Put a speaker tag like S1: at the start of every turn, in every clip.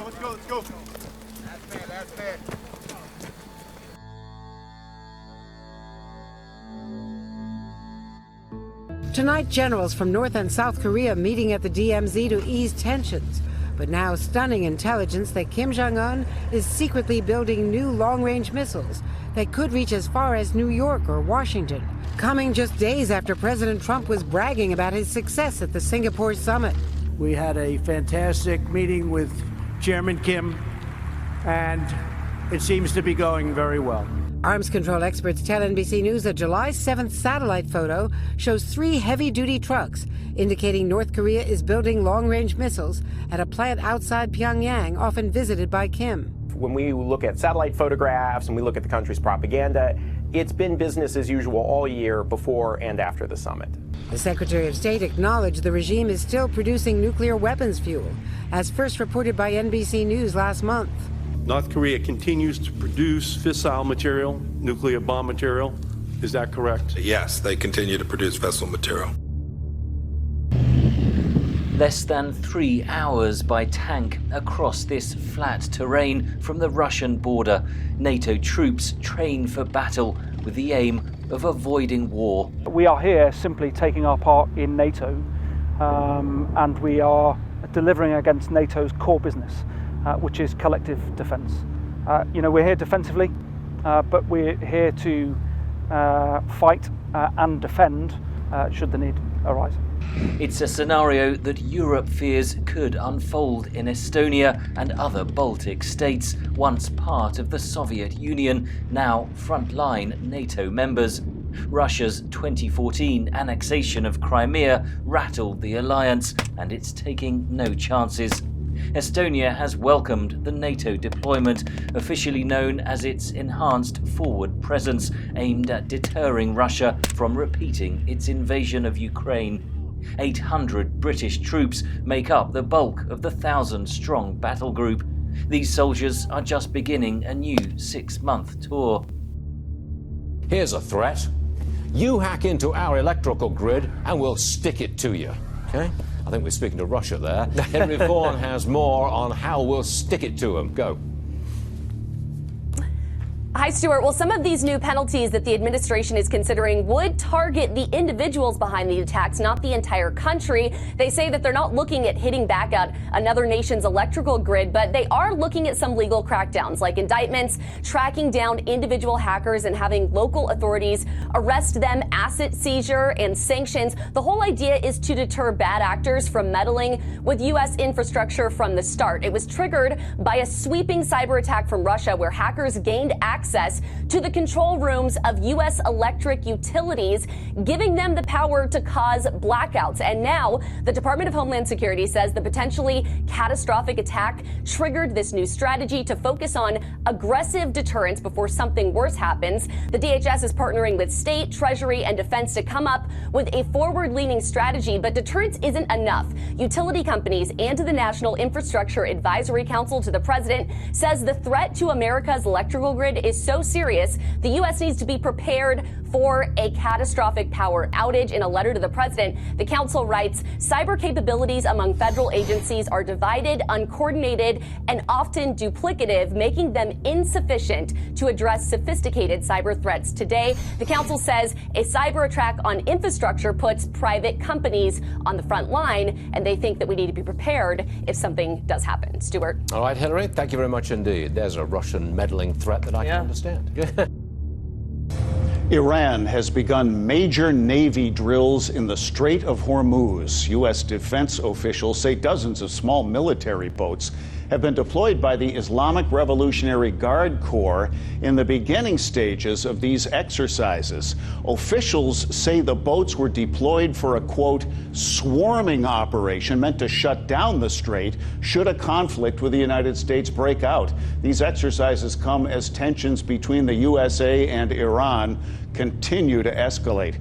S1: let's go. That's fair.
S2: Tonight, generals from North and South Korea meeting at the DMZ to ease tensions. But now stunning intelligence that Kim Jong-un is secretly building new long-range missiles that could reach as far as New York or Washington, coming just days after President Trump was bragging about his success at the Singapore summit.
S3: We had a fantastic meeting with Chairman Kim, and it seems to be going very well.
S2: Arms control experts tell NBC News a July 7th satellite photo shows 3 heavy-duty trucks, indicating North Korea is building long-range missiles at a plant outside Pyongyang, often visited by Kim.
S4: When we look at satellite photographs and we look at the country's propaganda, it's been business as usual all year before and after the summit.
S2: The Secretary of State acknowledged the regime is still producing nuclear weapons fuel, as first reported by NBC News last month.
S5: North Korea continues to produce fissile material, nuclear bomb material. Is that correct?
S6: Yes, they continue to produce fissile material.
S7: Less than 3 hours by tank across this flat terrain from the Russian border, NATO troops train for battle with the aim of avoiding war.
S8: We are here simply taking our part in NATO, and we are delivering against NATO's core business, which is collective defence. We're here defensively, but we're here to fight and defend should the need arise.
S7: It's a scenario that Europe fears could unfold in Estonia and other Baltic states, once part of the Soviet Union, now frontline NATO members. Russia's 2014 annexation of Crimea rattled the alliance, and it's taking no chances. Estonia has welcomed the NATO deployment, officially known as its Enhanced Forward Presence, aimed at deterring Russia from repeating its invasion of Ukraine. 800 British troops make up the bulk of the 1,000-strong battle group. These soldiers are just beginning a new 6-month tour.
S9: Here's a threat. You hack into our electrical grid and we'll stick it to you. Okay? I think we're speaking to Russia there. Henry Vaughan has more on how we'll stick it to them. Go.
S10: Hi, Stuart. Well, some of these new penalties that the administration is considering would target the individuals behind the attacks, not the entire country. They say that they're not looking at hitting back at another nation's electrical grid, but they are looking at some legal crackdowns, like indictments, tracking down individual hackers and having local authorities arrest them, asset seizure and sanctions. The whole idea is to deter bad actors from meddling with U.S. infrastructure from the start. It was triggered by a sweeping cyber attack from Russia where hackers gained access to the control rooms of U.S. electric utilities, giving them the power to cause blackouts. And now the Department of Homeland Security says the potentially catastrophic attack triggered this new strategy to focus on aggressive deterrence before something worse happens. The DHS is partnering with state, treasury, and defense to come up with a forward-leaning strategy, but deterrence isn't enough. Utility companies and the National Infrastructure Advisory Council to the president says the threat to America's electrical grid is so serious, the U.S. needs to be prepared for a catastrophic power outage. In a letter to the president, the council writes, cyber capabilities among federal agencies are divided, uncoordinated, and often duplicative, making them insufficient to address sophisticated cyber threats. Today, the council says a cyber attack on infrastructure puts private companies on the front line, and they think that we need to be prepared if something does happen. Stuart.
S9: All right, Hillary, thank you very much indeed. There's a Russian meddling threat that I can understand.
S11: Iran has begun major Navy drills in the Strait of Hormuz. U.S. defense officials say dozens of small military boats have been deployed by the Islamic Revolutionary Guard Corps in the beginning stages of these exercises. Officials say the boats were deployed for a, quote, swarming operation meant to shut down the strait should a conflict with the United States break out. These exercises come as tensions between the USA and Iran continue to escalate.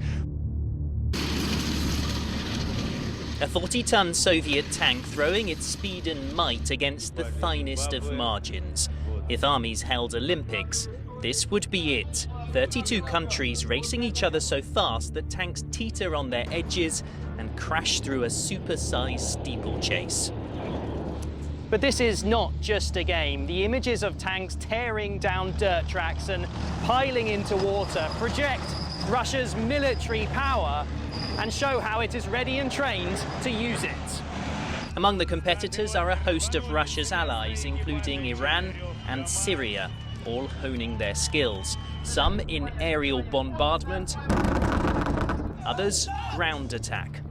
S12: A 40-ton Soviet tank throwing its speed and might against the finest of margins. If armies held Olympics, this would be it. 32 countries racing each other so fast that tanks teeter on their edges and crash through a supersized steeplechase. But this is not just a game. The images of tanks tearing down dirt tracks and piling into water project Russia's military power and show how it is ready and trained to use it. Among the competitors are a host of Russia's allies, including Iran and Syria, all honing their skills. Some in aerial bombardment, others ground attack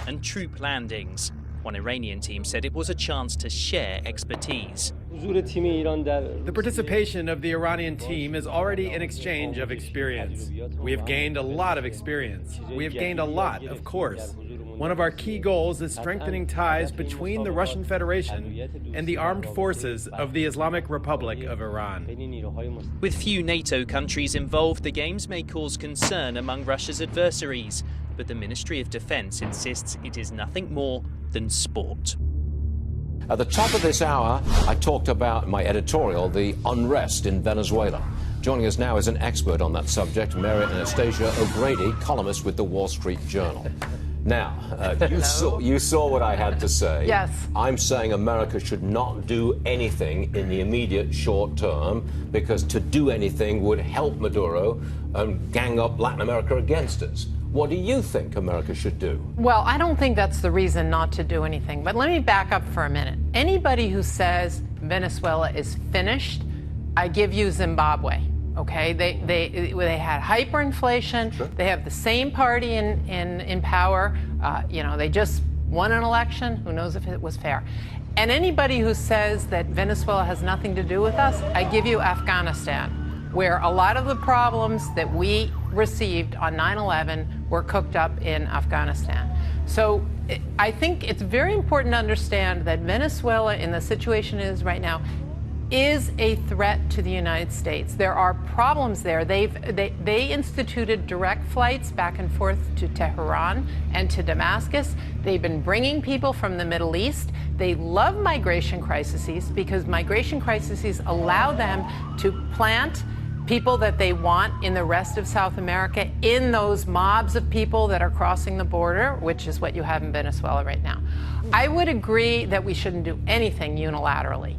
S12: and troop landings. One Iranian team said it was a chance to share expertise.
S13: The participation of the Iranian team is already an exchange of experience. We have gained a lot of experience. We have gained a lot, of course. One of our key goals is strengthening ties between the Russian Federation and the armed forces of the Islamic Republic of Iran.
S12: With few NATO countries involved, the games may cause concern among Russia's adversaries, but the Ministry of Defense insists it is nothing more than sport.
S9: At the top of this hour, I talked about my editorial, the unrest in Venezuela. Joining us now is an expert on that subject, Mary Anastasia O'Grady, columnist with the Wall Street Journal. Now, you saw what I had to say.
S2: Yes.
S9: I'm saying America should not do anything in the immediate short term, because to do anything would help Maduro and gang up Latin America against us. What do you think America should do?
S14: Well, I don't think that's the reason not to do anything. But let me back up for a minute. Anybody who says Venezuela is finished, I give you Zimbabwe. Okay, they had hyperinflation. Sure. They have the same party in power. They just won an election. Who knows if it was fair? And anybody who says that Venezuela has nothing to do with us, I give you Afghanistan, where a lot of the problems that we received on 9/11 were cooked up in Afghanistan. So I think it's very important to understand that Venezuela, in the situation it is right now, is a threat to the United States. There are problems there. They instituted direct flights back and forth to Tehran and to Damascus. They've been bringing people from the Middle East. They love migration crises because migration crises allow them to plant people that they want in the rest of South America, in those mobs of people that are crossing the border, which is what you have in Venezuela right now. I would agree that we shouldn't do anything unilaterally.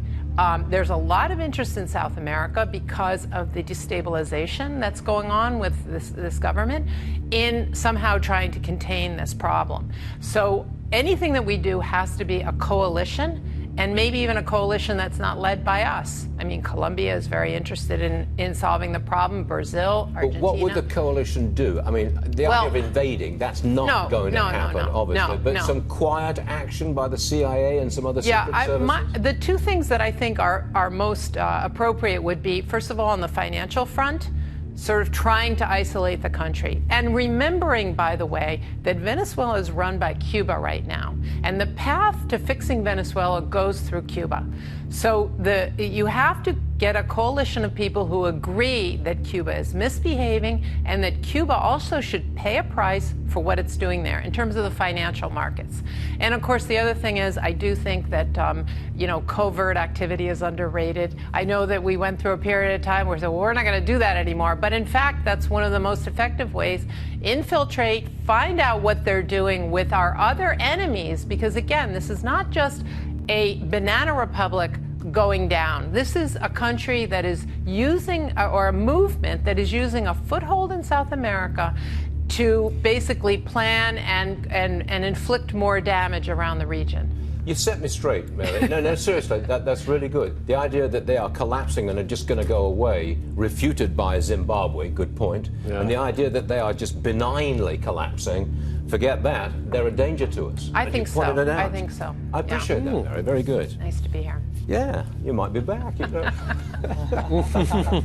S14: There's a lot of interest in South America because of the destabilization that's going on with this government in somehow trying to contain this problem. So anything that we do has to be a coalition, and maybe even a coalition that's not led by us. I mean, Colombia is very interested in solving the problem, Brazil, Argentina.
S9: But what would the coalition do? I mean, the idea of invading, that's not going to happen, obviously. But some quiet action by the CIA and some other secret services?
S14: The two things that I think are most appropriate would be, first of all, on the financial front, sort of trying to isolate the country. And remembering, by the way, that Venezuela is run by Cuba right now. And the path to fixing Venezuela goes through Cuba. So you have to get a coalition of people who agree that Cuba is misbehaving and that Cuba also should pay a price for what it's doing there in terms of the financial markets. And of course, the other thing is, I do think that, covert activity is underrated. I know that we went through a period of time where we said, well, we're not going to do that anymore. But in fact, that's one of the most effective ways. Infiltrate, find out what they're doing with our other enemies, because again, this is not just a banana republic going down. This is a country that is using, or a movement that is using a foothold in South America to basically plan and inflict more damage around the region.
S9: You set me straight, Mary. No, seriously, that's really good. The idea that they are collapsing and are just going to go away, refuted by Zimbabwe, good point. Yeah. And the idea that they are just benignly collapsing, forget that. They're a danger to us.
S14: I think so. I think so.
S9: I appreciate that, Mary. Very good.
S14: Nice to be here.
S9: Yeah, you might be back. You know.